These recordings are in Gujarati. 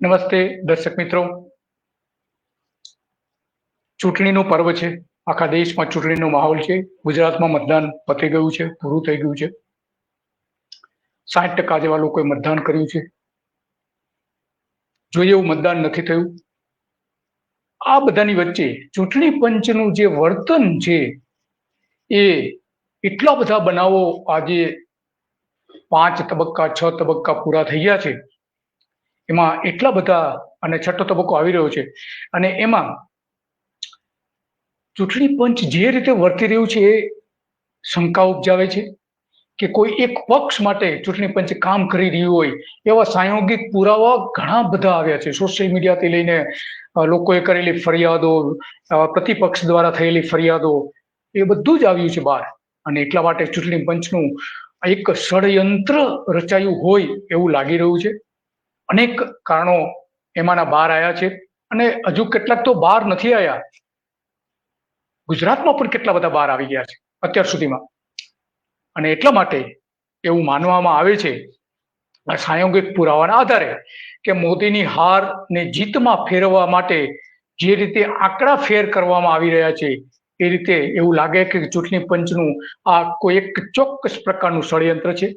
નમસ્તે દર્શક મિત્રો. ચૂંટણીનું પર્વ છે. આખા દેશમાં ચૂંટણીનો માહોલ છે. ગુજરાતમાં મતદાન પતી ગયું છે, પૂરું થઈ ગયું છે. 60% જેવા લોકોએ મતદાન કર્યું છે. જોઈએ એવું મતદાન નથી થયું. આ બધાની વચ્ચે ચૂંટણી પંચનું જે વર્તન છે એ એટલા બધા બનાવો આજે 5 તબક્કા 6 તબક્કા પૂરા થઈ ગયા છે. એમાં એટલા બધા અને 6ઠ્ઠો તબક્કો આવી રહ્યો છે અને એમાં ચૂંટણી પંચ જે રીતે વર્તી રહ્યું છે એ શંકા ઉપજાવે છે કે કોઈ એક પક્ષ માટે ચૂંટણી પંચ કામ કરી રહ્યું હોય એવા સાંયોગિક પુરાવા ઘણા બધા આવ્યા છે. સોશિયલ મીડિયાથી લઈને લોકોએ કરેલી ફરિયાદો, પ્રતિપક્ષ દ્વારા થયેલી ફરિયાદો, એ બધું જ આવ્યું છે બહાર. અને એટલા માટે ચૂંટણી પંચનું એક ષડયંત્ર રચાયું હોય એવું લાગી રહ્યું છે. અનેક કારણો એમાંના બહાર આવ્યા છે અને હજુ કેટલાક તો બહાર નથી આવ્યા. ગુજરાતમાં પણ કેટલા બધા બહાર આવી ગયા છે અત્યાર સુધીમાં. અને એટલા માટે એવું માનવામાં આવે છે આ સાંયોગિક પુરાવાના આધારે કે મોદીની હાર ને જીતમાં ફેરવવા માટે જે રીતે આંકડા ફેર કરવામાં આવી રહ્યા છે એ રીતે એવું લાગે કે ચૂંટણી પંચનું આ કોઈ એક ચોક્કસ પ્રકારનું ષડયંત્ર છે.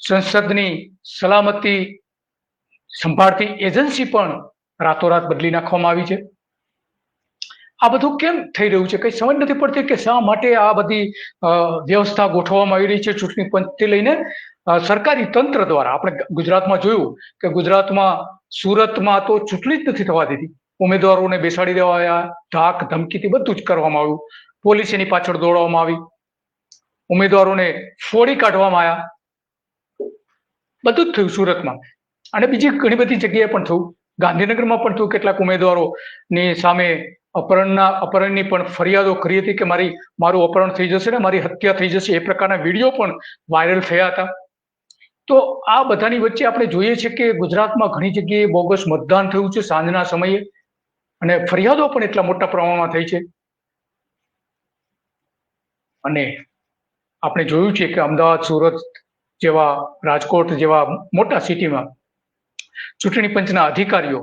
સંસદની સલામતી સંભાળતી એજન્સી પણ રાતોરાત બદલી નાખવામાં આવી છે. આ બધું કેમ થઈ રહ્યું છે? કઈ સમજ નથી પડતી કે શા માટે આ બધી વ્યવસ્થા ગોઠવવામાં આવી રહી છે ચૂંટણી પંચથી લઈને સરકારી તંત્ર દ્વારા. આપણે ગુજરાતમાં જોયું કે ગુજરાતમાં સુરતમાં તો ચૂંટણી જ નથી થવા દીધી. ઉમેદવારોને બેસાડી દેવા આવ્યા, ધાક ધમકીથી બધું જ કરવામાં આવ્યું. પોલીસ એની પાછળ દોડવામાં આવી, ઉમેદવારોને ફોડી કાઢવામાં આવ્યા. બધું જ થયું સુરતમાં અને બીજી ઘણી બધી જગ્યાએ પણ થયું. ગાંધીનગરમાં પણ થયું. કેટલાક ઉમેદવારોની સામે અપહરણની પણ ફરિયાદો કરી હતી કે મારું અપહરણ થઈ જશે ને મારી હત્યા થઈ જશે, એ પ્રકારના વિડીયો પણ વાયરલ થયા હતા. તો આ બધાની વચ્ચે આપણે જોઈએ છીએ કે ગુજરાતમાં ઘણી જગ્યાએ બોગસ મતદાન થયું છે સાંજના સમયે અને ફરિયાદો પણ એટલા મોટા પ્રમાણમાં થઈ છે. અને આપણે જોયું છે કે અમદાવાદ, સુરત જેવા, રાજકોટ જેવા મોટા સિટીમાં ચૂંટણી પંચના અધિકારીઓ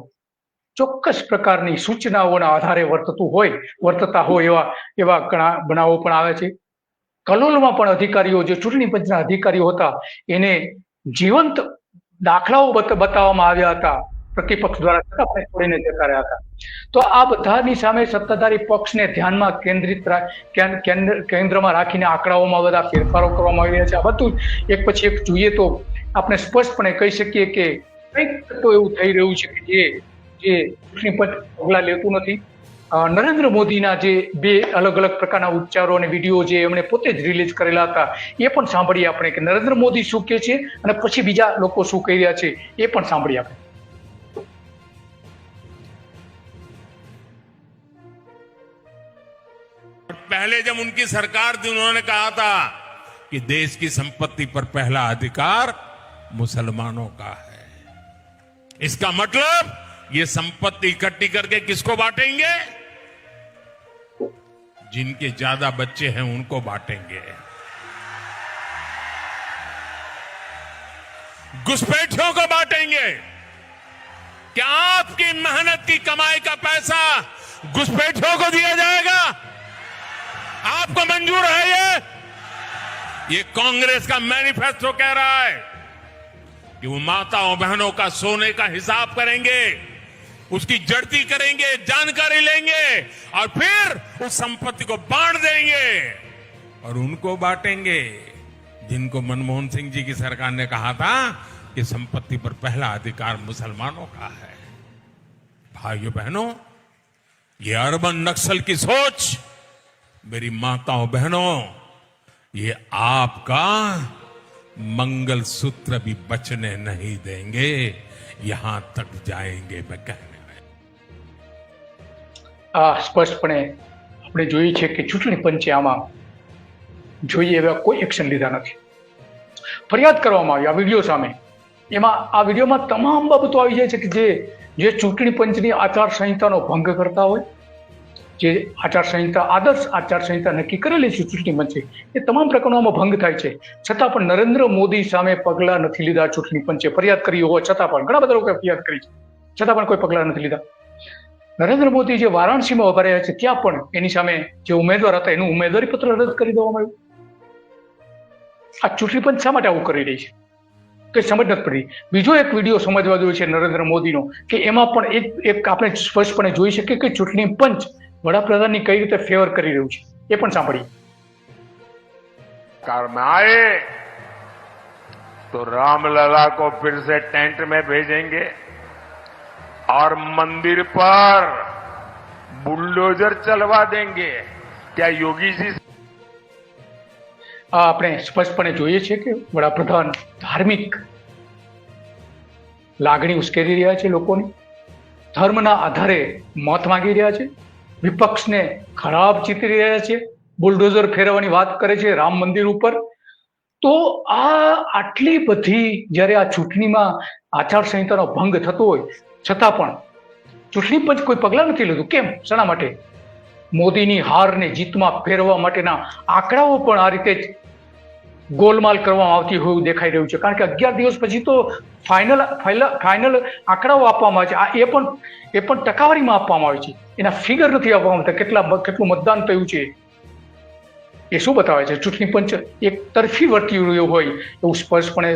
ચોક્કસ પ્રકારની સૂચનાઓના આધારે વર્તતા હોય એવા ઘણા બનાવો પણ આવે છે. કલોલમાં પણ અધિકારીઓ, જે ચૂંટણી પંચના અધિકારીઓ હતા, એને જીવંત દાખલાઓ બતાવવામાં આવ્યા હતા પ્રતિપક્ષ દ્વારા, છતાં પણ છોડીને જતા રહ્યા હતા. તો આ બધાની સામે સત્તાધારી પક્ષને ધ્યાનમાં કેન્દ્રમાં રાખીને આંકડાઓમાં બધા ફેરફારો કરવામાં આવી રહ્યા છે. આ બધું એક પછી એક જોઈએ તો આપણે સ્પષ્ટપણે કહી શકીએ કે કંઈક તો એવું થઈ રહ્યું છે કે જે ચૂંટણી પંચ પગલાં લેતું નથી. નરેન્દ્ર મોદીના જે 2 અલગ અલગ પ્રકારના ઉચ્ચારો અને વિડીયો જે એમણે પોતે જ રિલીઝ કરેલા હતા એ પણ સાંભળીએ આપણે કે નરેન્દ્ર મોદી શું કહે છે અને પછી બીજા લોકો શું કહી રહ્યા છે એ પણ સાંભળીએ આપણે. पहले जब उनकी सरकार थी उन्होंने कहा था कि देश की संपत्ति पर पहला अधिकार मुसलमानों का है. इसका मतलब ये संपत्ति इकट्ठी करके किसको बांटेंगे? जिनके ज्यादा बच्चे हैं उनको बांटेंगे. घुसपैठियों को बांटेंगे. क्या आपकी मेहनत की कमाई का पैसा घुसपैठियों को दिया जाएगा? आपको मंजूर है? ये कांग्रेस का मैनिफेस्टो कह रहा है कि वो माताओं बहनों का सोने का हिसाब करेंगे, उसकी जड़ती करेंगे, जानकारी लेंगे और फिर उस संपत्ति को बांट देंगे. और उनको बांटेंगे जिनको मनमोहन सिंह जी की सरकार ने कहा था कि संपत्ति पर पहला अधिकार मुसलमानों का है. भाइयों बहनों, ये अर्बन नक्सल की सोच, मेरी माताओं बहनों, ये आपका मंगल सूत्र भी बचने नहीं देंगे. यहां तक जाएंगे मैं कहने में. આ સ્પષ્ટપણે આપણે જોઈએ છે કે ચૂંટણી પંચે આમાં જોઈએ એવા કોઈ એક્શન લીધા નથી. ફરિયાદ કરવામાં આવી આ વિડીયો સામે. એમાં આ વિડીયોમાં તમામ બાબતો આવી જાય છે કે જે ચૂંટણી પંચની આચાર સંહિતાનો ભંગ કરતા હોય, જે આચારસંહિતા આદર્શ આચારસંહિતા નક્કી કરેલી છે ચૂંટણી પંચે એ તમામ પ્રકરણોમાં ભંગ થાય છે, છતાં પણ નરેન્દ્ર મોદી સામે પગલાં નથી લીધા. ચૂંટણી પંચે ફરિયાદ કરી હોવા છતાં પણ ઘણા બધા લોકોએ ફરિયાદ કરી છે, છતાં પણ કોઈ પગલાં નથી લીધા. નરેન્દ્ર મોદી જે વારાણસીમાં ઉભા રહ્યા છે ત્યાં પણ એની સામે જે ઉમેદવાર હતા એનું ઉમેદવારી પત્ર રદ કરી દેવામાં આવ્યું. આ ચૂંટણી પંચ શા માટે આવું કરી રહી છે કઈ સમજ નથી પડી. બીજો એક વિડીયો સમજવા જેવો છે નરેન્દ્ર મોદીનો કે એમાં પણ એક આપણે સ્પષ્ટપણે જોઈ શકીએ કે ચૂંટણી પંચ વડાપ્રધાનની કઈ રીતે ફેવર કરી રહ્યું છે, એ પણ સાંભળીએ. कार में आए तो रामलला को फिर से टेंट में भेजेंगे और मंदिर पर बुलडोजर चलवा देंगे. क्या योगी जी આ આપણે સ્પષ્ટપણે જોઈએ છીએ કે વડાપ્રધાન ધાર્મિક લાગણી ઉશ્કેરી રહ્યા છે, લોકોની ધર્મના આધારે મત માંગી રહ્યા છે, વિપક્ષને ખરાબ ચિતરી રહ્યા છે, બુલડોઝર ફેરવવાની વાત કરે છે રામ મંદિર ઉપર. તો આ આટલી બધી જ્યારે આ ચૂંટણીમાં આચારસંહિતાનો ભંગ થતો હોય છતાં પણ ચૂંટણી પંચ કોઈ પગલાં નથી લીધું. કેમ? શેના માટે? મોદીની હારને જીતમાં ફેરવવા માટેના આંકડાઓ પણ આ રીતે જ ગોલમાલ કરવામાં આવતી હોય દેખાઈ રહ્યું છે. કારણ કે 11 દિવસ પછી તો ફાઇનલ આંકડાઓ આપવામાં આવે છે. એ પણ ટકાવારીમાં આપવામાં આવે છે, એના ફિગર નથી આપવામાં આવતા. કેટલું મતદાન થયું છે એ શું બતાવે છે? ચૂંટણી પંચ એક તરફી વર્તી રહ્યું હોય એવું સ્પષ્ટપણે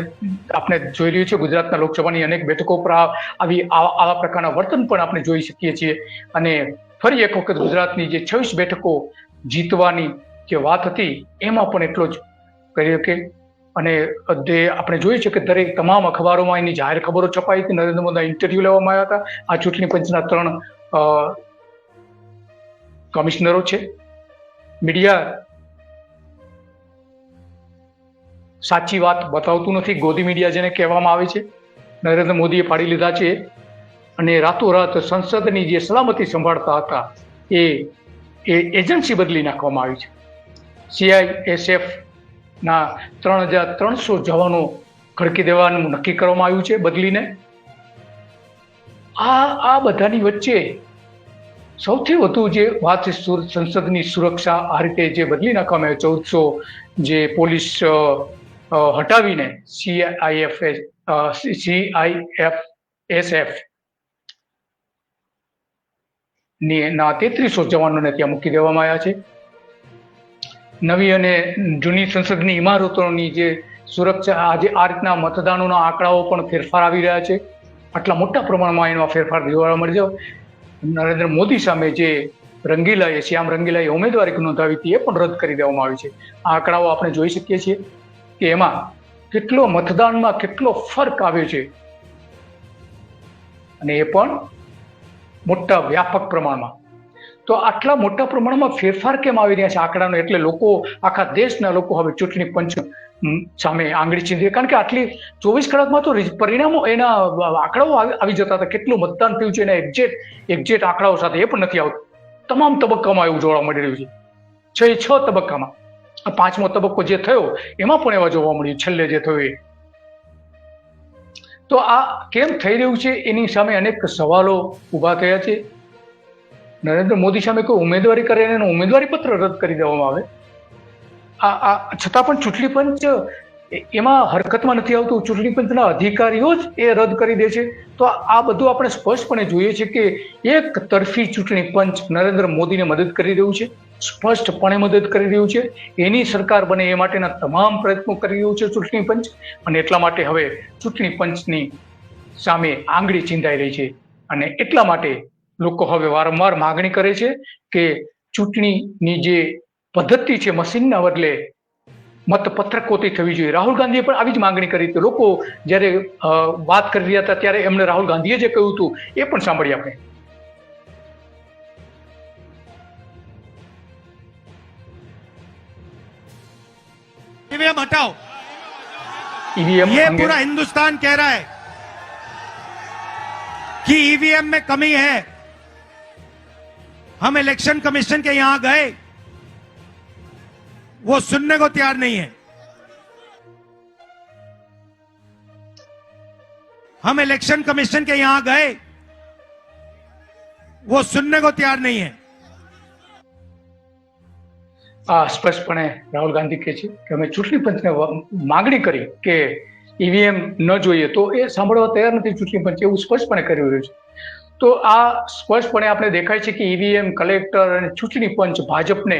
આપણે જોઈ રહ્યું છે. ગુજરાતના લોકસભાની અનેક બેઠકો પર આવા પ્રકારના વર્તન પણ આપણે જોઈ શકીએ છીએ. અને ફરી એક વખત ગુજરાતની જે 26 બેઠકો જીતવાની જે વાત હતી એમાં પણ એટલો જ કર્યો કે અને આપણે જોઈએ છે કે તમામ અખબારોમાં એની જાહેર ખબરો છપાઈ હતી. નરેન્દ્ર મોદીના ઇન્ટરવ્યુ લેવામાં આવ્યા હતા. આ ચૂંટણી પંચના 3 કમિશનરો છે. મીડિયા સાચી વાત બતાવતું નથી. ગોદી મીડિયા જેને કહેવામાં આવે છે, નરેન્દ્ર મોદીએ પાડી લીધા છે. અને રાતોરાત સંસદની જે સલામતી સંભાળતા હતા એ એજન્સી બદલી નાખવામાં આવી છે. CISF ના 3300 જવાનો ખડકી દેવાનું નક્કી કરવામાં આવ્યું છે બદલીને. આ બધાની વચ્ચે સૌથી વધુ જે વાત છે સંસદની સુરક્ષા આ રીતે જે બદલી નાખવામાં આવે 1400 જે પોલીસ હટાવીને CIFSF ના 3300 જવાનોને ત્યાં મૂકી દેવામાં આવ્યા છે. નવી અને જૂની સંસદની ઇમારતોની જે સુરક્ષા આજે આ રીતના મતદાનોના આંકડાઓ પણ ફેરફાર આવી રહ્યા છે. આટલા મોટા પ્રમાણમાં એનો ફેરફાર જોવા મળે છે. નરેન્દ્ર મોદી સામે જે શ્યામ રંગીલાએ ઉમેદવારી નોંધાવી હતી એ પણ રદ કરી દેવામાં આવી છે. આ આંકડાઓ આપણે જોઈ શકીએ છીએ કે એમાં કેટલો મતદાનમાં કેટલો ફરક આવ્યો છે અને એ પણ મોટા વ્યાપક પ્રમાણમાં. તો આટલા મોટા પ્રમાણમાં ફેરફાર કેમ આવી રહ્યા છે આંકડાનો? એટલે લોકો, આખા દેશના લોકો હવે ચૂંટણી પંચ સામે આંગળી ચીંધી. કારણ કે આટલી 24 કલાકમાં તો પરિણામો એના આંકડાઓ આવી જતા હતા. કેટલું મતદાન થયું છે એના એક્ઝેક્ટ આંકડાઓ સાથે એ પણ નથી આવતું. તમામ તબક્કામાં એવું જોવા મળી રહ્યું છે. 6 તબક્કામાં આ 5મો તબક્કો જે થયો એમાં પણ એવા જોવા મળ્યું છેલ્લે જે થયું એ. તો આ કેમ થઈ રહ્યું છે એની સામે અનેક સવાલો ઉભા થયા છે. નરેન્દ્ર મોદી સામે કોઈ ઉમેદવારી કરે એનું ઉમેદવારી પત્ર રદ કરી દેવામાં આવે છતાં પણ ચૂંટણી પંચ એમાં હરકતમાં નથી આવતું. ચૂંટણી પંચના અધિકારીઓ જ એ રદ કરી દે છે. તો આ બધું આપણે સ્પષ્ટપણે જોઈએ છે કે એક તરફી ચૂંટણી પંચ નરેન્દ્ર મોદીને મદદ કરી રહ્યું છે, સ્પષ્ટપણે મદદ કરી રહ્યું છે. એની સરકાર બને એ માટેના તમામ પ્રયત્નો કરી રહ્યું છે ચૂંટણી પંચ. અને એટલા માટે હવે ચૂંટણી પંચની સામે આંગળી ચીંધાઈ રહી છે. અને એટલા માટે લોકો હવે વારંવાર માગણી કરે છે કે ચૂંટણીની જે પદ્ધતિ છે મશીનના બદલે મતપત્રકોથી થવી જોઈએ. રાહુલ ગાંધીએ પણ આવી જ માંગણી કરી હતી. લોકો જ્યારે વાત કરી રહ્યા હતા ત્યારે એમણે રાહુલ ગાંધીએ જે કહ્યું હતું એ પણ સાંભળીએ આપણે. ईवीएम हटाओ. ईवीएम ये पूरा हिंदुस्तान कह रहा है कि ईवीएम में कमी है. हम इलेक्शन कमीशन के यहां गए, वो सुनने को तैयार नहीं है. हम इलेक्शन कमीशन के यहां गए, वो सुनने को तैयार नहीं है. આ સ્પષ્ટપણે રાહુલ ગાંધી કહે છે કે અમે ચૂંટણી પંચને માંગણી કરી કે ઈવીએમ ન જોઈએ, તો એ સાંભળવા તૈયાર નથી ચૂંટણી પંચ, એવું સ્પષ્ટપણે કરી રહ્યું છે. તો આ સ્પષ્ટપણે આપણે દેખાય છે કે ઈવીએમ, કલેક્ટર અને ચૂંટણી પંચ ભાજપને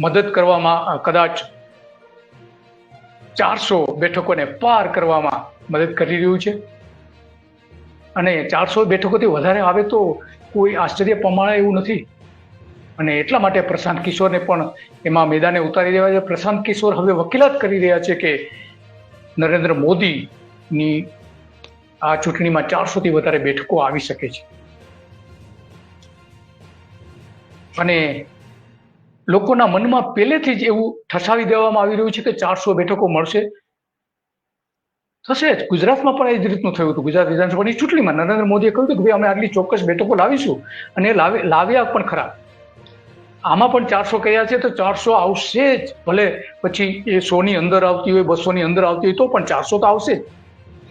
મદદ કરવામાં, કદાચ 400 બેઠકોને પાર કરવામાં મદદ કરી રહ્યું છે. અને 400 બેઠકોથી વધારે આવે તો કોઈ આશ્ચર્ય પમાડે એવું નથી. અને એટલા માટે પ્રશાંત કિશોરને પણ એમાં મેદાને ઉતારી દેવા છે. પ્રશાંત કિશોર હવે વકીલાત કરી રહ્યા છે કે નરેન્દ્ર મોદીની આ ચૂંટણીમાં 400 થી વધારે બેઠકો આવી શકે છે. અને લોકોના મનમાં પહેલેથી જ એવું ઠસાવી દેવામાં આવી રહ્યું છે કે 400 બેઠકો મળશે, થશે જ. ગુજરાતમાં પણ એ જ રીતનું થયું હતું. ગુજરાત વિધાનસભાની ચૂંટણીમાં નરેન્દ્ર મોદીએ કહ્યું હતું કે ભાઈ અમે આટલી ચોક્કસ બેઠકો લાવીશું, અને લાવ્યા પણ ખરા. આમાં પણ 400 કહ્યા છે તો 400 આવશે જ. ભલે પછી એ 100 ની અંદર આવતી હોય, 200 ની અંદર આવતી હોય, તો પણ 400 તો આવશે જ.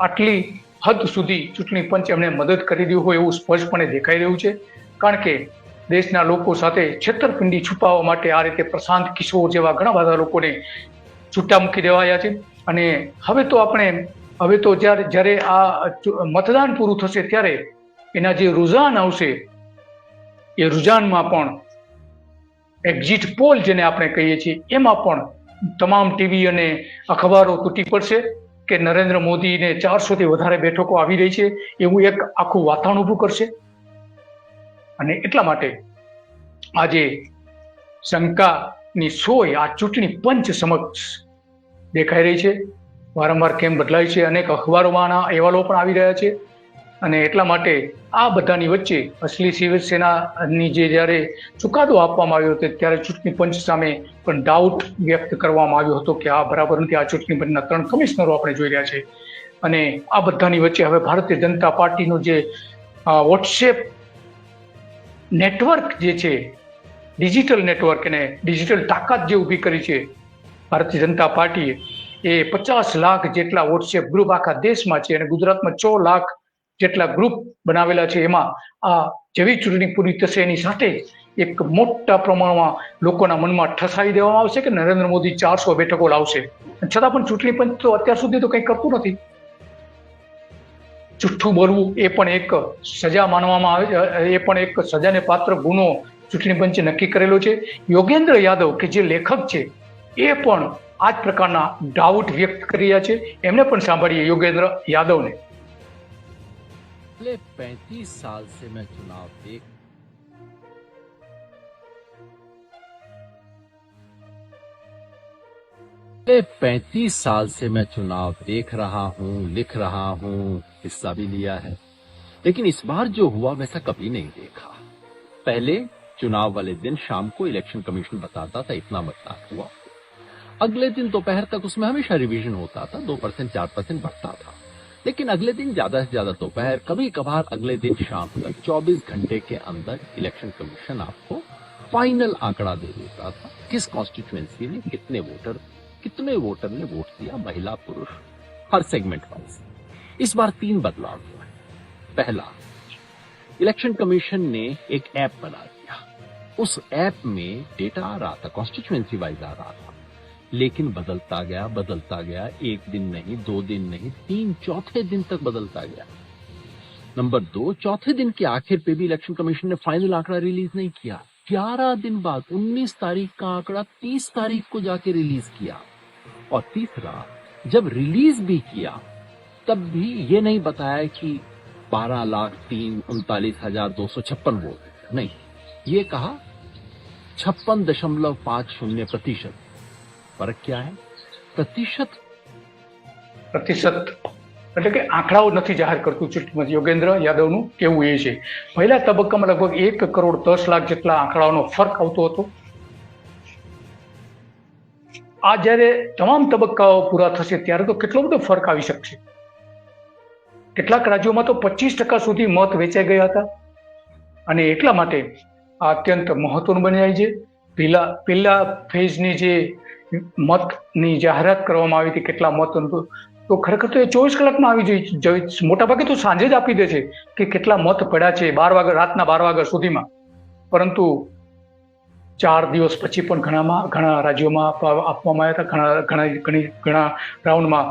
આટલી હદ સુધી ચૂંટણી પંચ એમને મદદ કરી રહ્યું હોય એવું સ્પષ્ટપણે દેખાઈ રહ્યું છે. કારણ કે દેશના લોકો સાથે છેતરપિંડી છુપાવવા માટે આ રીતે પ્રશાંત કિશોર જેવા ઘણા બધા લોકોને છૂટા મૂકી દેવાયા છે. અને હવે તો જ્યારે આ મતદાન પૂરું થશે ત્યારે એના જે રુઝાન આવશે, એ રુઝાનમાં પણ એક્ઝિટ પોલ જેને આપણે કહીએ છીએ એમાં પણ તમામ ટીવી અને અખબારો તૂટી પડશે કે નરેન્દ્ર મોદીને 400 થી વધારે બેઠકો આવી રહી છે એવું એક આખું વાતાવરણ ઊભું કરશે. અને એટલા માટે આજે શંકાની સોય આ ચૂંટણી પંચ સમક્ષ દેખાઈ રહી છે. વારંવાર કેમ બદલાય છે, અનેક અખબારોમાં અહેવાલો પણ આવી રહ્યા છે. અને એટલા માટે આ બધાની વચ્ચે અસલી શિવસેનાની જ્યારે ચુકાદો આપવામાં આવ્યો હતો ત્યારે ચૂંટણી પંચ સામે પણ ડાઉટ વ્યક્ત કરવામાં આવ્યો હતો કે આ બરાબર નથી. આ ચૂંટણી પંચના 3 કમિશનરો આપણે જોઈ રહ્યા છે. અને આ બધાની વચ્ચે હવે ભારતીય જનતા પાર્ટીનું જે વોટ્સએપ નેટવર્ક જે છે, ડિજિટલ નેટવર્ક, અને ડિજિટલ તાકાત જે ઊભી કરી છે ભારતીય જનતા પાર્ટીએ, એ 50 લાખ જેટલા વોટ્સએપ ગ્રુપ આખા દેશમાં છે. અને ગુજરાતમાં 6 લાખ જેટલા ગ્રુપ બનાવેલા છે. એમાં આ જેવી ચૂંટણી પૂરી થશે એની સાથે એક મોટા પ્રમાણમાં લોકોના મનમાં ઠસાવી દેવામાં આવશે કે નરેન્દ્ર મોદી 400 બેઠકો લાવશે. છતાં પણ ચૂંટણી પંચ તો અત્યાર સુધી તો કંઈ કરતું નથી. જુઠ્ઠું બોલવું એ પણ એક સજા માનવામાં આવે છે, એ પણ એક સજાને પાત્ર ગુનો ચૂંટણી પંચે નક્કી કરેલો છે. યોગેન્દ્ર યાદવ કે જે લેખક છે એ પણ આ જ પ્રકારના ડાઉટ વ્યક્ત કરી રહ્યા છે. એમને પણ સાંભળીએ યોગેન્દ્ર યાદવને. पिछले 35 साल से मैं चुनाव देख पिछले 35 साल से मैं चुनाव देख रहा हूं, लिख रहा हूं, हिस्सा भी लिया है, लेकिन इस बार जो हुआ वैसा कभी नहीं देखा. पहले चुनाव वाले दिन शाम को इलेक्शन कमीशन बताता था इतना मतदान हुआ, अगले दिन दोपहर तक उसमें हमेशा रिवीजन होता था, 2% 4% बढ़ता था. लेकिन अगले दिन ज्यादा से ज्यादा दोपहर, कभी कभार अगले दिन शाम तक 24 घंटे के अंदर इलेक्शन कमीशन आपको फाइनल आंकड़ा दे देता था. किस कॉन्स्टिट्यूएंसी में कितने वोटर ने वोट दिया, महिला पुरुष, हर सेगमेंट वाइज. इस बार 3 बदलाव हुआ है. पहला, इलेक्शन कमीशन ने एक ऐप बना दिया. उस ऐप में डेटा आ रहा था, कॉन्स्टिट्यूएंसी वाइज आ रहा था, लेकिन बदलता गया. 1 दिन नहीं, 2 दिन नहीं, 3 चौथे दिन तक बदलता गया. नंबर 2, चौथे दिन के आखिर पे भी इलेक्शन कमीशन ने फाइनल आंकड़ा रिलीज नहीं किया. 11 दिन बाद 19 तारीख का आंकड़ा 30 तारीख को जाके रिलीज किया. और तीसरा, जब रिलीज भी किया तब भी ये नहीं बताया कि 12,39,256 वोट. नहीं, ये कहा 56.50%. फर्क क्या है? प्रतिशत એટલે કે આંકડાઓ નથી જાહેર કરતું ચૂંટણી પંચ. યોગેન્દ્ર યાદવનું કેવું એ છે. પહેલા તબક્કામાં લગભગ 1,10,00,000 જેટલા આંકડાઓનો ફરક આવતો હતો. આ જ્યારે તમામ તબક્કાઓ પૂરા થશે ત્યારે તો કેટલો બધો ફરક આવી શકશે. કેટલાક રાજ્યોમાં તો 25% સુધી મત વેચાઈ ગયા હતા. અને એટલા માટે આ અત્યંત મહત્વનું બની જાય છે. પહેલા ફેઝની જે મતની જાહેરાત કરવામાં આવી હતી, કેટલા મત, તો ખરેખર તો એ 24 કલાકમાં આવી જોઈએ. મોટાભાગે તો સાંજે જ આપી દે છે કે કેટલા મત પડ્યા છે, 12 વાગ્યા, રાતના 12 વાગ્યા સુધીમાં. પરંતુ 4 દિવસ પછી પણ ઘણા રાજ્યોમાં આપવામાં આવ્યા હતા, ઘણા રાઉન્ડમાં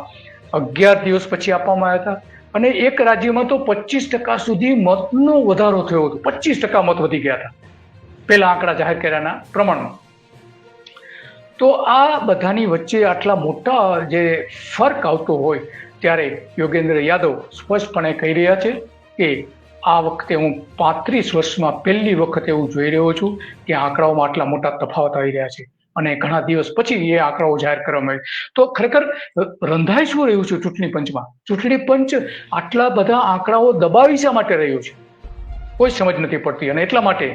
11 દિવસ પછી આપવામાં આવ્યા હતા, અને એક રાજ્યમાં તો 25% સુધી મતનો વધારો થયો હતો. 25% મત વધી ગયા હતા પહેલા આંકડા જાહેર કર્યાના પ્રમાણમાં. તો આ બધાની વચ્ચે આટલા મોટા જે ફર્ક આવતો હોય ત્યારે યોગેન્દ્ર યાદવ સ્પષ્ટપણે કહી રહ્યા છે કે આ વખતે હું 35 વર્ષમાં પહેલી વખત એવું જોઈ રહ્યો છું કે આંકડાઓમાં આટલા મોટા તફાવત આવી રહ્યા છે, અને ઘણા દિવસ પછી એ આંકડાઓ જાહેર કરવામાં આવે. તો ખરેખર રંધાઈ શું રહ્યું છે ચૂંટણી પંચમાં? ચૂંટણી પંચ આટલા બધા આંકડાઓ દબાવી શા માટે રહ્યું છે, કોઈ સમજ નથી પડતી. અને એટલા માટે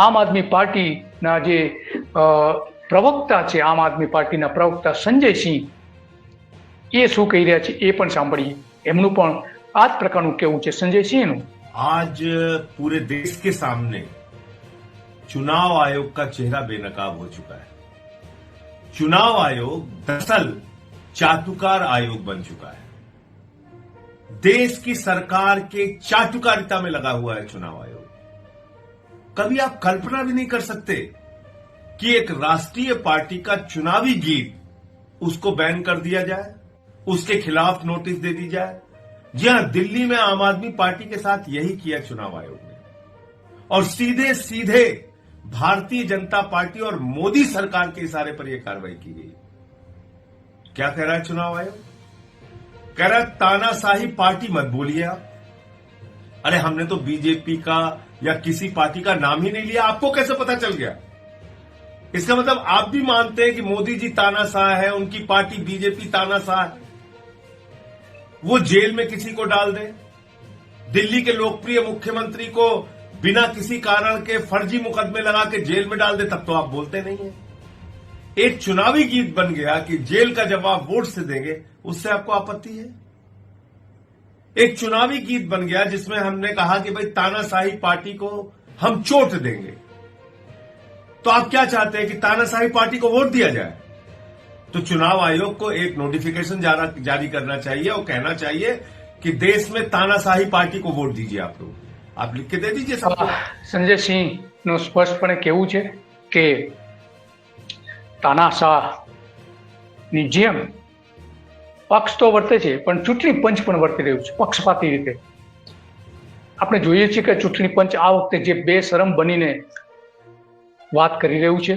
આમ આદમી પાર્ટીના જે પ્રવક્તા છે, આમ આદમી પાર્ટીના પ્રવક્તા સંજય સિંહ, એ શું કહી રહ્યા છે એ પણ સાંભળીએ. એમનું પણ આ જ પ્રકારનું કેવું છે સંજય સિંહનું. आज पूरे देश के सामने चुनाव आयोग का चेहरा बेनकाब हो चुका है. चुनाव आयोग दरअसल चाटुकार आयोग बन चुका है. देश की सरकार के चाटुकारिता में लगा हुआ है चुनाव आयोग. कभी आप कल्पना भी नहीं कर सकते कि एक राष्ट्रीय पार्टी का चुनावी गीत उसको बैन कर दिया जाए, उसके खिलाफ नोटिस दे दी जाए. जी हां, दिल्ली में आम आदमी पार्टी के साथ यही किया चुनाव आयोग ने, और सीधे सीधे भारतीय जनता पार्टी और मोदी सरकार के इशारे पर यह कार्रवाई की गई. क्या कह रहा है चुनाव आयोग? कह रहा है तानाशाही पार्टी मत बोलिए आप. अरे हमने तो बीजेपी का या किसी पार्टी का नाम ही नहीं लिया, आपको कैसे पता चल गया? इसका मतलब आप भी मानते हैं कि मोदी जी तानाशाह है, उनकी पार्टी बीजेपी तानाशाह है. वो जेल में किसी को डाल दे, दिल्ली के लोकप्रिय मुख्यमंत्री को बिना किसी कारण के फर्जी मुकदमे लगा के जेल में डाल दे, तब तो आप बोलते नहीं है. एक चुनावी गीत बन गया कि जेल का जवाब वोट से देंगे, उससे आपको आपत्ति है. एक चुनावी गीत बन गया जिसमें हमने कहा कि भाई तानाशाही पार्टी को हम चोट देंगे. तो आप क्या चाहते हैं कि तानाशाही पार्टी को वोट दिया जाए? तो चुनाव आयोग को एक नोटिफिकेशन जारी करना चाहिए और कहना चाहिए कि देश में तानाशाही पार्टी को वोट दीजिए. आप लोग आप लिख के दे दीजिए सबको. સંજય સિંહ નું સ્પષ્ટપણે કહેવું છે કે તાનાશાહની જેમ પક્ષ તો વર્તે છે પણ ચૂંટણી પંચ પણ વર્તી રહ્યું છે પક્ષપાતી રીતે. આપણે જોઈએ છીએ કે ચૂંટણી પંચ આ વખતે જે બેશરમ બનીને વાત કરી રહ્યું છે,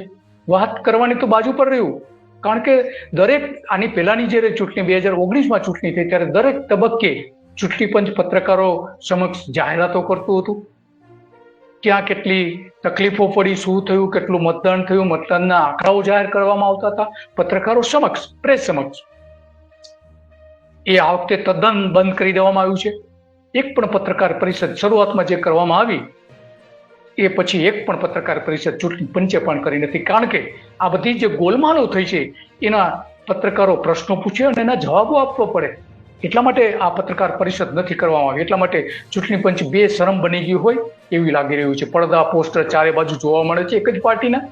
વાત કરવાની તો બાજુ પર રહ્યું, કારણ કે દરેક આની પહેલાની જ્યારે ચૂંટણી 2019માં ચૂંટણી થઈ ત્યારે દરેક તબક્કે ચૂંટણી પંચ પત્રકારો સમક્ષ જાહેરાતો કરતું હતું. ક્યાં કેટલી તકલીફો પડી, શું થયું, કેટલું મતદાન થયું, મતદાનના આંકડાઓ જાહેર કરવામાં આવતા હતા પત્રકારો સમક્ષ, પ્રેસ સમક્ષ. એ આ વખતે તદ્દન બંધ કરી દેવામાં આવ્યું છે. એક પણ પત્રકાર પરિષદ શરૂઆતમાં જે કરવામાં આવી એ પછી એક પણ પત્રકાર પરિષદ ચૂંટણી પંચે પણ કરી નથી, કારણ કે આ બધી જે ગોલમાલો થઈ છે એના પત્રકારો પ્રશ્નો પૂછે અને એના જવાબો આપવો પડે, એટલા માટે આ પત્રકાર પરિષદ નથી કરવામાં આવી. એટલા માટે ચૂંટણી પંચ બેશરમ બની ગયું હોય એવું લાગી રહ્યું છે. પડદા પોસ્ટર ચારે બાજુ જોવા મળે છે એક જ પાર્ટીના.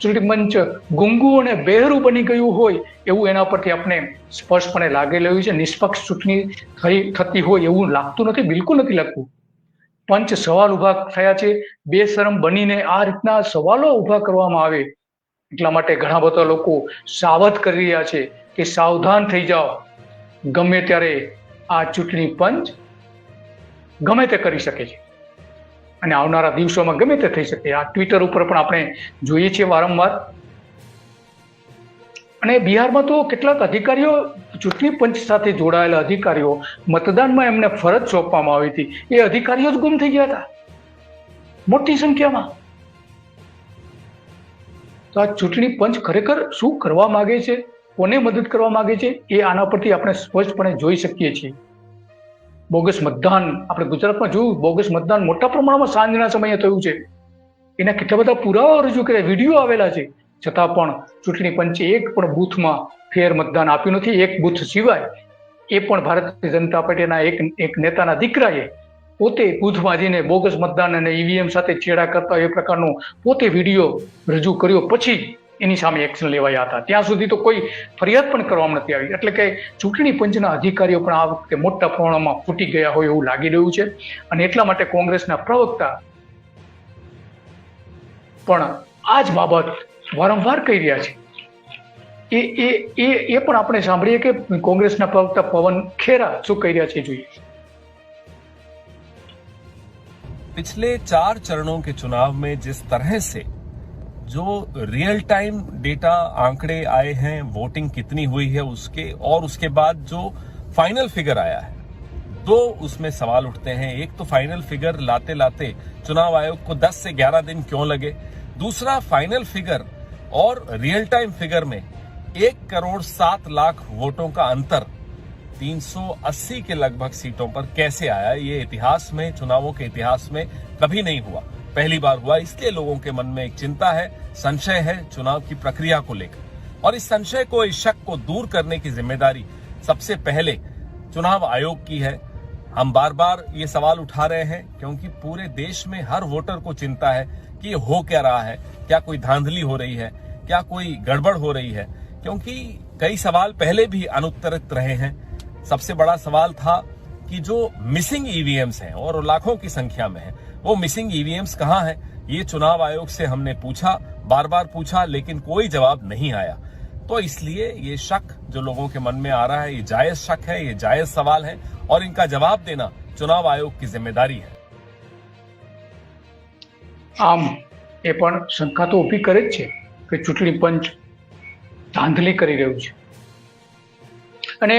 ચૂંટણી પંચ ગુંગુ અને બહેરું બની ગયું હોય એવું એના પરથી આપણે સ્પષ્ટપણે લાગી રહ્યું છે. નિષ્પક્ષ ચૂંટણી થતી હોય એવું લાગતું નથી, બિલકુલ નથી લાગતું. પંચ સવાલ ઉભા થયા છે, બેશરમ બનીને આ રીતના સવાલો ઉભા કરવામાં આવે એટલા માટે ઘણા બધા લોકો સાવધ કરી રહ્યા છે કે સાવધાન થઈ જાઓ, ગમે ત્યારે આ ચૂંટણી પંચ ગમે તે કરી શકે છે અને આવનારા દિવસોમાં ગમે તે થઈ શકે. આ ટ્વિટર ઉપર પણ આપણે જોઈએ છીએ વારંવાર. અને બિહારમાં તો કેટલાક અધિકારીઓ, ચૂંટણી પંચ સાથે જોડાયેલા અધિકારીઓ, મતદાનમાં એમને ફરજ સોંપવામાં આવી હતી, એ અધિકારીઓ જ ગુમ થઈ ગયા હતા મોટી સંખ્યામાં. તો આ ચૂંટણી પંચ ખરેખર શું કરવા માંગે છે, કોને મદદ કરવા માંગે છે, એ આના પરથી આપણે સ્પષ્ટપણે જોઈ શકીએ છીએ. બોગસ મતદાન આપણે ગુજરાતમાં જોયું, બોગસ મતદાન મોટા પ્રમાણમાં સાંજના સમયે થયું છે. એના કેટલા બધા પુરાવા રજૂ કર્યા, વિડીયો આવેલા છે. છતાં પણ ચૂંટણી પંચે એક પણ બૂથમાં ફેર મતદાન આપ્યું નથી. એક બૂથ સિવાય એ પણ ભારતીય જનતા પાર્ટીના એક નેતાના દીકરાએ પોતે બૂથમાં જઈને બોગસ મતદાન અને ઈવીએમ સાથે છેડા કરતા એ પ્રકારનો પોતે વિડીયો રજૂ કર્યો, પછી એની સામે એક્શન લેવાયા હતા. ત્યાં સુધી તો કોઈ ફરિયાદ પણ કરવામાં નથી આવી. એટલે કે ચૂંટણી પંચના અધિકારીઓ પણ આ વખતે મોટા પ્રમાણમાં ફૂટી ગયા હોય એવું લાગી રહ્યું છે. અને એટલા માટે કોંગ્રેસના પ્રવક્તા પણ આ જ બાબત વારંવાર કહી રહ્યા છે. એ એ એ એ પણ આપણે સાંભળીએ કે કોંગ્રેસના પ્રવક્તા પવન ખેરા શું કહી રહ્યા છે, જોઈએ. पिछले 4 चरणों के चुनाव में जिस तरह से जो रियल टाइम डेटा आंकड़े आए हैं, वोटिंग कितनी हुई है उसके, और उसके बाद जो फाइनल फिगर आया है, दो उसमें सवाल उठते हैं. एक तो फाइनल फिगर लाते लाते चुनाव आयोग को 10 से 11 दिन क्यों लगे. दूसरा, फाइनल फिगर और रियल टाइम फिगर में 1,07,00,000 वोटों का अंतर 380 के लगभग सीटों पर कैसे आया. ये इतिहास में, चुनावों के इतिहास में कभी नहीं हुआ, पहली बार हुआ. इसलिए लोगों के मन में एक चिंता है, संशय है चुनाव की प्रक्रिया को लेकर, और इस संशय को, इस शक को दूर करने की जिम्मेदारी सबसे पहले चुनाव आयोग की है. हम बार बार ये सवाल उठा रहे हैं क्योंकि पूरे देश में हर वोटर को चिंता है कि हो क्या रहा है, क्या कोई धांधली हो रही है, क्या कोई गड़बड़ हो रही है. क्योंकि कई सवाल पहले भी अनुत्तरित रहे हैं. सबसे बड़ा सवाल था कि जो मिसिंग ईवीएम्स हैं, और लाखों की संख्या में है, वो मिसिंग ईवीएम्स कहां हैं. ये चुनाव आयोग से हमने पूछा, बार बार पूछा, लेकिन कोई जवाब नहीं आया. तो इसलिए ये शक जो लोगों के मन में आ रहा है, ये जायज शक है, ये जायज सवाल है, और इनका जवाब देना चुनाव आयोग की जिम्मेदारी है. આમ એ પણ શંકા તો ઊભી કરે જ છે કે ચૂંટણી પંચ ધાંધલી કરી રહ્યું છે. અને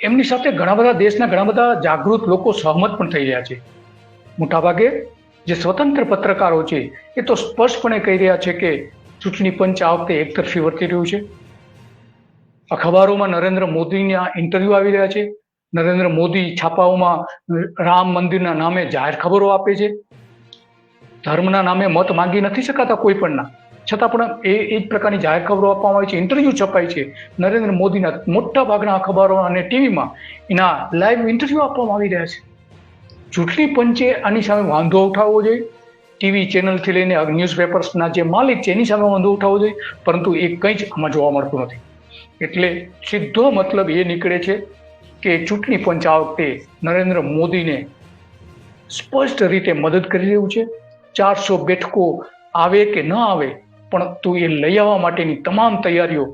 એમની સાથે ઘણા બધા દેશના ઘણા બધા જાગૃત લોકો સહમત પણ થઈ રહ્યા છે. મોટાભાગે જે સ્વતંત્ર પત્રકારો છે એ તો સ્પષ્ટપણે કહી રહ્યા છે કે ચૂંટણી પંચ આ વખતે એકતરફી વર્તી રહ્યું છે. અખબારોમાં નરેન્દ્ર મોદીના ઇન્ટરવ્યુ આવી રહ્યા છે. નરેન્દ્ર મોદી છાપાઓમાં રામ મંદિરના નામે જાહેર ખબરો આપે છે. ધર્મના નામે મત માંગી નથી શકાતા કોઈ પણના, છતાં પણ એ જ પ્રકારની જાહેર ખબરો આપવામાં આવે છે, ઇન્ટરવ્યુ છપાય છે. નરેન્દ્ર મોદીના મોટા ભાગના અખબારો અને ટીવીમાં એના લાઈવ ઇન્ટરવ્યુ આપવામાં આવી રહ્યા છે. ચૂંટણી પંચે આની સામે વાંધો ઉઠાવવો જોઈએ. ટીવી ચેનલથી લઈને ન્યૂઝપેપર્સના જે માલિક છે એની સામે વાંધો ઉઠાવવો જોઈએ, પરંતુ એ કંઈ જ આમાં જોવા મળતું નથી. એટલે સીધો મતલબ એ નીકળે છે કે ચૂંટણી પંચ આ વખતે નરેન્દ્ર મોદીને સ્પષ્ટ રીતે મદદ કરી રહ્યું છે. 400 બેઠકો આવે કે ન આવે, પરંતુ એ લઈ આવવા માટેની તમામ તૈયારીઓ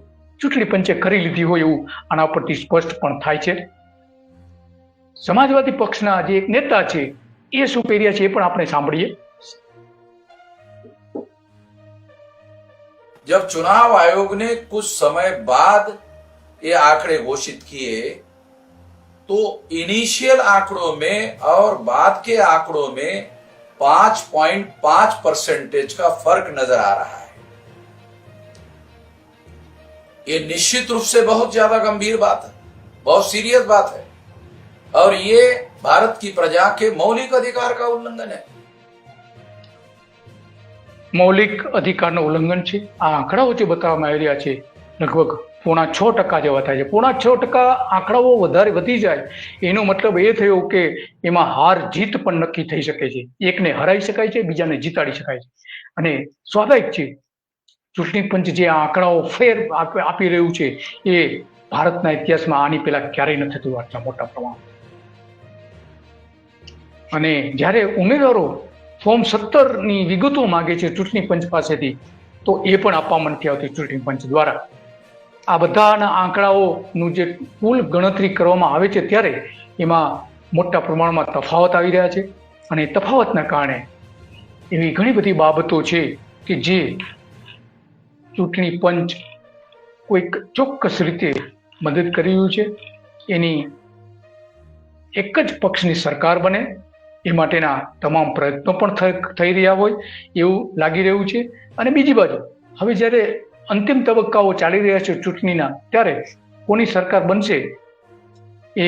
ચૂંટણી પંચે કરી લીધી હોય એવું આના પરથી સ્પષ્ટ પણ થાય છે. સમાજવાદી પક્ષના જે એક નેતા છે એ શું કહી રહ્યા છે એ પણ આપણે સાંભળીએ. जब चुनाव आयोग ने कुछ समय बाद ये आंकड़े घोषित किए तो इनिशियल आंकड़ों में और बाद के आंकड़ों में 5.5% का फर्क नजर आ रहा है. ये निश्चित रूप से बहुत ज्यादा गंभीर बात है, बहुत सीरियस बात है, और ये भारत की प्रजा के मौलिक अधिकार का उल्लंघन है. મૌલિક અધિકારનું ઉલ્લંઘન છે. આ આંકડાઓ જે બતાવવામાં આવી રહ્યા છે લગભગ 6.5% જેવા થાય છે. 6.5% આંકડાઓ વધારે વધી જાય એનો મતલબ એ થયો કે એમાં હાર જીત પણ નક્કી થઈ શકે છે. એકને હરાઈ શકાય છે, બીજાને જીતાડી શકાય છે. અને સ્વાભાવિક છે ચૂંટણી પંચ જે આ આંકડાઓ ફેર આપી રહ્યું છે એ ભારતના ઇતિહાસમાં આની પહેલા ક્યારેય ન થતું આટલા મોટા પ્રમાણમાં. અને જ્યારે ઉમેદવારો ફોર્મ 17ની વિગતો માંગે છે ચૂંટણી પંચ પાસેથી, તો એ પણ આપવામાં નથી આવતી ચૂંટણી પંચ દ્વારા. આ બધાના આંકડાઓનું જે કુલ ગણતરી કરવામાં આવે છે ત્યારે એમાં મોટા પ્રમાણમાં તફાવત આવી રહ્યા છે. અને તફાવતના કારણે એવી ઘણી બધી બાબતો છે કે જે ચૂંટણી પંચ કોઈક ચોક્કસ રીતે મદદ કરી રહ્યું છે. એની એક જ પક્ષની સરકાર બને એ માટેના તમામ પ્રયત્નો પણ થઈ રહ્યા હોય એવું લાગી રહ્યું છે. અને બીજી બાજુ હવે જ્યારે અંતિમ તબક્કાઓ ચાલી રહ્યા છે ચૂંટણીના, ત્યારે કોની સરકાર બનશે એ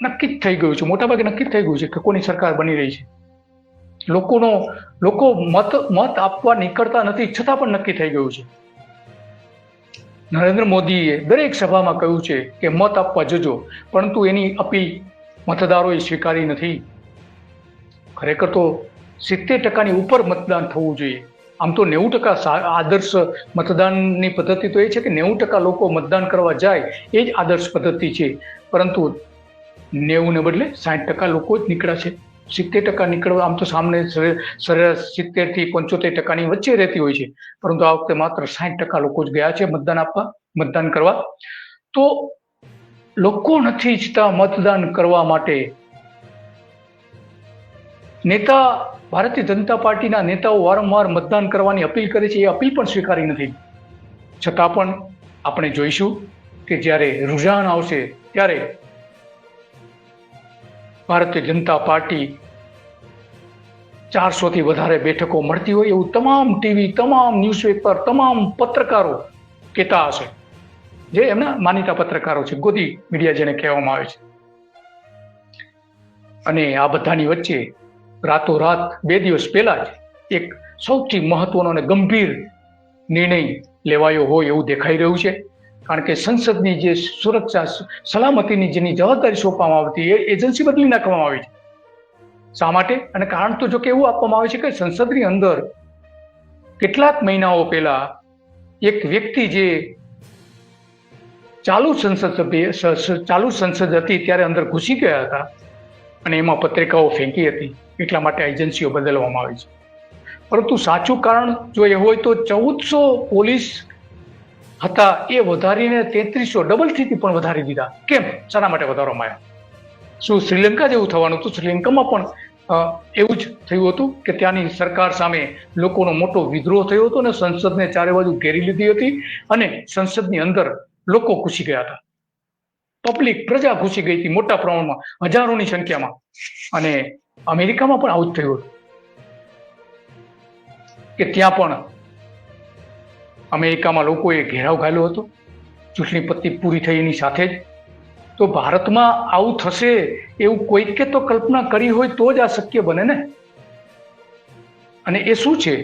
નક્કી જ થઈ ગયું છે. મોટાભાગે નક્કી જ થઈ ગયું છે કે કોની સરકાર બની રહી છે. લોકો મત આપવા નીકળતા નથી, છતાં પણ નક્કી થઈ ગયું છે. નરેન્દ્ર મોદીએ દરેક સભામાં કહ્યું છે કે મત આપવા જજો, પરંતુ એની અપીલ મતદારોએ સ્વીકારી નથી. ખરેખર તો 70%ની ઉપર મતદાન થવું જોઈએ. આમ તો 90% આદર્શ મતદાનની પદ્ધતિ તો એ છે કે 90% લોકો મતદાન કરવા જાય એ જ આદર્શ પદ્ધતિ છે, પરંતુ 90 ને બદલે 60% લોકો જ નીકળ્યા છે. 70% નીકળવા, આમ તો સામને સરેરાશ 70 થી 75% વચ્ચે રહેતી હોય છે, પરંતુ આ વખતે માત્ર 60% લોકો જ ગયા છે મતદાન કરવા. તો લોકો નથી ઈચ્છતા મતદાન કરવા માટે. ભારતીય જનતા પાર્ટીના નેતાઓ વારંવાર મતદાન કરવાની અપીલ કરે છે, એ અપીલ પણ સ્વીકારી નથી. છતાં પણ આપણે જોઈશું કે જ્યારે રુઝાન આવશે ત્યારે ભારતીય જનતા પાર્ટી 400 થી વધારે બેઠકો મળતી હોય એવું તમામ ટીવી, તમામ ન્યૂઝપેપર, તમામ પત્રકારો કહેતા હશે, જે એમના માનીતા પત્રકારો છે, ગોદી મીડિયા જેને કહેવામાં આવે છે. અને આ બધાની વચ્ચે રાતોરાત 2 દિવસ પહેલા જ એક સૌથી મહત્વનો અને ગંભીર નિર્ણય લેવાયો હોય એવું દેખાઈ રહ્યું છે. કારણ કે સંસદની જે સુરક્ષા સલામતીની જેની જવાબદારી સોંપવામાં આવતી એ એજન્સી બદલી નાખવામાં આવી છે. શા માટે? અને કારણ તો જો કે એવું આપવામાં આવે છે કે સંસદની અંદર કેટલાક મહિનાઓ પહેલા એક વ્યક્તિ જે ચાલુ સંસદ હતી ત્યારે અંદર ઘૂસી ગયા હતા અને એમાં પત્રિકાઓ ફેંકી હતી, એટલા માટે એજન્સીઓ બદલવામાં આવી છે. પરંતુ સાચું કારણ જો એ હોય તો 1400 પોલીસ હતા એ વધારીને 3300, ડબલથી પણ વધારી દીધા. કેમ? શાના માટે વધારવામાં આવ્યા? શું શ્રીલંકા જેવું થવાનું હતું? શ્રીલંકામાં પણ એવું જ થયું હતું કે ત્યાંની સરકાર સામે લોકોનો મોટો વિદ્રોહ થયો હતો અને સંસદને ચારે બાજુ ઘેરી લીધી હતી અને સંસદની અંદર લોકો ઘૂસી ગયા હતા. પ્રજા ઘૂસી ગઈ હતી મોટા પ્રમાણમાં, હજારોની સંખ્યામાં. અને અમેરિકામાં પણ આવું જ થયું હતું કે ત્યાં પણ અમેરિકામાં લોકોએ ઘેરાવ ઘાલ્યો હતો ચૂંટણી પત્તી પૂરી થઈ એની સાથે જ. તો ભારતમાં આવું થશે એવું કોઈકે તો કલ્પના કરી હોય તો જ આ શક્ય બને ને. અને એ શું છે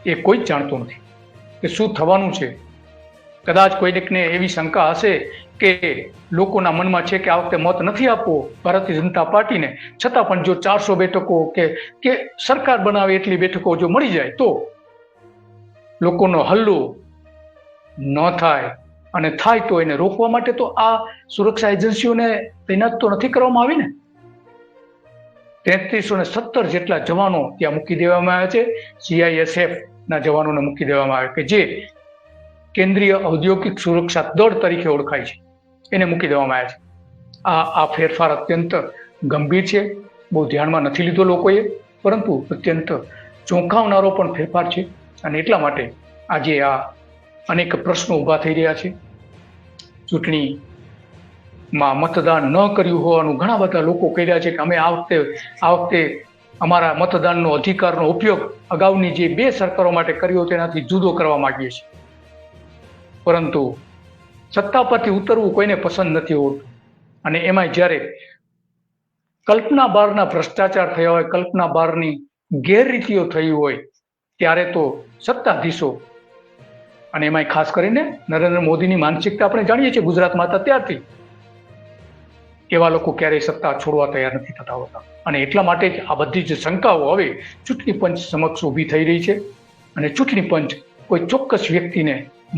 એ કોઈ જ જાણતું નથી કે શું થવાનું છે. કદાચ કોઈને એવી શંકા હશે કે લોકોના મનમાં છે કે આ વખતે મત નથી આપવો ભારતીય જનતા પાર્ટીને, છતાં પણ જો 400 બેઠકો કે સરકાર બનાવે એટલી બેઠકો જો મળી જાય તો લોકોનો હલ્લો ન થાય, અને થાય તો એને રોકવા માટે તો આ સુરક્ષા એજન્સીઓને તૈનાત તો નથી કરવામાં આવી ને. 3317 જેટલા જવાનો ત્યાં મૂકી દેવામાં આવ્યા છે. CISF ના જવાનોને મૂકી દેવામાં આવ્યા કે જે કેન્દ્રીય ઔદ્યોગિક સુરક્ષા દળ તરીકે ઓળખાય છે, એને મૂકી દેવામાં આવ્યા છે. આ ફેરફાર અત્યંત ગંભીર છે, બહુ ધ્યાનમાં નથી લીધો લોકોએ, પરંતુ અત્યંત ચોંકાવનારો પણ ફેરફાર છે. અને એટલા માટે આજે આ અનેક પ્રશ્નો ઊભા થઈ રહ્યા છે. ચૂંટણીમાં મતદાન ન કર્યું હોવાનું ઘણા બધા લોકો કહી રહ્યા છે કે અમે આ વખતે અમારા મતદાનનો અધિકારનો ઉપયોગ અગાઉની જે 2 સરકારો માટે કર્યો તેનાથી જુદો કરવા માંગીએ છીએ. પરંતુ સત્તા પરથી ઉતરવું કોઈને પસંદ નથી હોતું. અને એમાં જ્યારે કલ્પના બહારના ભ્રષ્ટાચાર થયા હોય, કલ્પના બહારની ગેરરીતિઓ થઈ હોય, ત્યારે તો સત્તાધીશો, અને એમાં ખાસ કરીને નરેન્દ્ર મોદીની માનસિકતા આપણે જાણીએ છીએ ગુજરાતમાં હતા ત્યારથી, એવા લોકો ક્યારેય સત્તા છોડવા તૈયાર નથી થતા હોતા. અને એટલા માટે જ આ બધી જ શંકાઓ હવે ચૂંટણી પંચ સમક્ષ ઊભી થઈ રહી છે. અને ચૂંટણી પંચ કોઈ ચોક્કસ વ્યક્તિને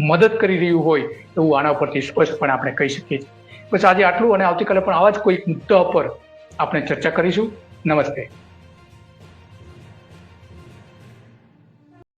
મદદ કરી રહ્યું હોય એવું આના પરથી સ્પષ્ટપણે આપણે કહી શકીએ છીએ. બસ આજે આટલું, અને આવતીકાલે પણ આવા જ કોઈ મુદ્દા પર આપણે ચર્ચા કરીશું. નમસ્તે.